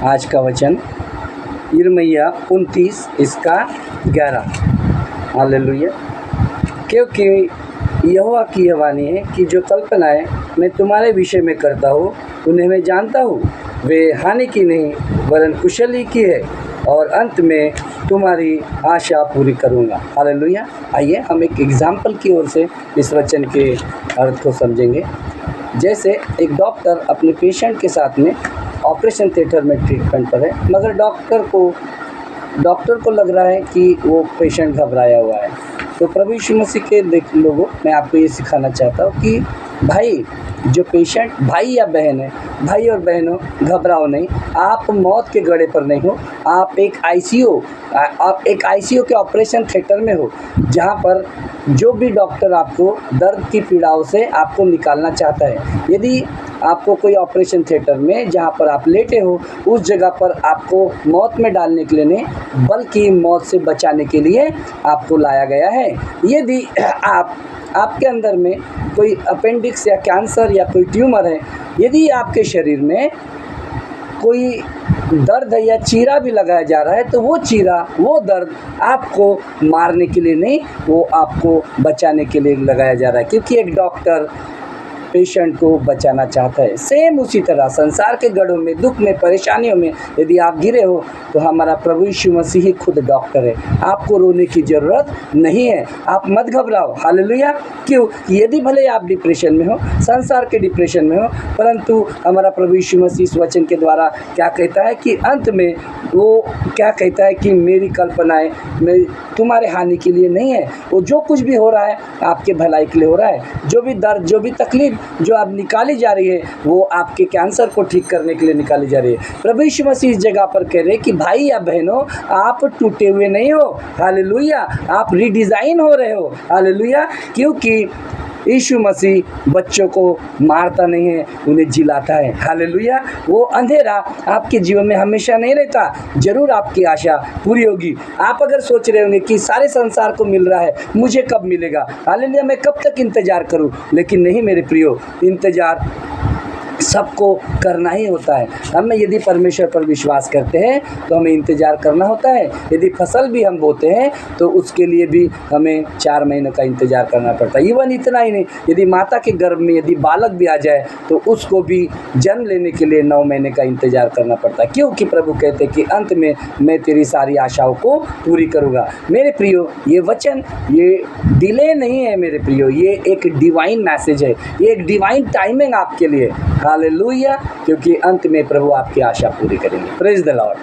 आज का वचन यिर्मयाह 29 इसका 11। हालेलुया। क्योंकि यहोवा की यह वाणी है कि जो कल्पनाएं मैं तुम्हारे विषय में करता हूँ उन्हें मैं जानता हूँ, वे हानि की नहीं वरन कुशली की है, और अंत में तुम्हारी आशा पूरी करूँगा। हालेलुया। आइए हम एक एग्जाम्पल की ओर से इस वचन के अर्थ को समझेंगे। जैसे एक डॉक्टर अपने पेशेंट के साथ में ऑपरेशन थिएटर में ट्रीटमेंट पर है, मगर डॉक्टर को लग रहा है कि वो पेशेंट घबराया हुआ है। तो प्रभु यीशु मसीह के लोगों, मैं आपको ये सिखाना चाहता हूँ कि भाई, जो पेशेंट भाई या बहन है, भाई और बहनों, घबराओ नहीं। आप मौत के गड़े पर नहीं हो, आप एक आईसीयू के ऑपरेशन थिएटर में हो, जहाँ पर जो भी डॉक्टर आपको दर्द की पीड़ाओं से आपको निकालना चाहता है। यदि आपको कोई ऑपरेशन थिएटर में जहाँ पर आप लेटे हो, उस जगह पर आपको मौत में डालने के लिए नहीं, बल्कि मौत से बचाने के लिए आपको लाया गया है। यदि आपके अंदर में कोई अपेंडिक्स या कैंसर या कोई ट्यूमर है, यदि आपके शरीर में कोई दर्द है या चीरा भी लगाया जा रहा है, तो वो चीरा, वो दर्द आपको मारने के लिए नहीं, वो आपको बचाने के लिए लगाया जा रहा है, क्योंकि एक डॉक्टर पेशेंट को बचाना चाहता है। सेम उसी तरह संसार के गढ़ों में, दुख में, परेशानियों में यदि आप गिरे हो, तो हमारा प्रभु यीशु मसीह ही खुद डॉक्टर है। आपको रोने की ज़रूरत नहीं है, आप मत घबराओ। हालेलुया। क्यों? यदि भले आप डिप्रेशन में हो, संसार के डिप्रेशन में हो, परंतु हमारा प्रभु यीशु मसीह इस वचन के द्वारा क्या कहता है कि अंत में वो क्या कहता है कि मेरी कल्पनाएँ तुम्हारे हानि के लिए नहीं है। वो जो कुछ भी हो रहा है आपके भलाई के लिए हो रहा है। जो भी दर्द, जो भी तकलीफ जो अब निकाली जा रही है, वो आपके कैंसर को ठीक करने के लिए निकाली जा रही है। प्रभु यीशु मसीह इस जगह पर कह रहे हैं कि भाई या बहनों, आप टूटे हुए नहीं हो। हालेलुया। आप रीडिज़ाइन हो रहे हो। हालेलुया। क्योंकि यीशु मसीह बच्चों को मारता नहीं है, उन्हें जिलाता है। हालेलुया। वो अंधेरा आपके जीवन में हमेशा नहीं रहता, ज़रूर आपकी आशा पूरी होगी। आप अगर सोच रहे होंगे कि सारे संसार को मिल रहा है, मुझे कब मिलेगा, हालेलुया, मैं कब तक इंतज़ार करूं, लेकिन नहीं मेरे प्रियो, इंतज़ार सबको करना ही होता है। हमें यदि परमेश्वर पर विश्वास करते हैं तो हमें इंतज़ार करना होता है। यदि फसल भी हम बोते हैं तो उसके लिए भी हमें 4 महीनों का इंतज़ार करना पड़ता है। इवन इतना ही नहीं, यदि माता के गर्भ में यदि बालक भी आ जाए तो उसको भी जन्म लेने के लिए 9 महीने का इंतज़ार करना पड़ता है। क्योंकि प्रभु कहते हैं कि अंत में मैं तेरी सारी आशाओं को पूरी करूँगा। मेरे प्रियो, ये वचन ये डिले नहीं है मेरे प्रियो, ये एक डिवाइन मैसेज है, ये एक डिवाइन टाइमिंग आपके लिए। हालेलुया। क्योंकि अंत में प्रभु आपकी आशा पूरी करेंगे। Praise the Lord.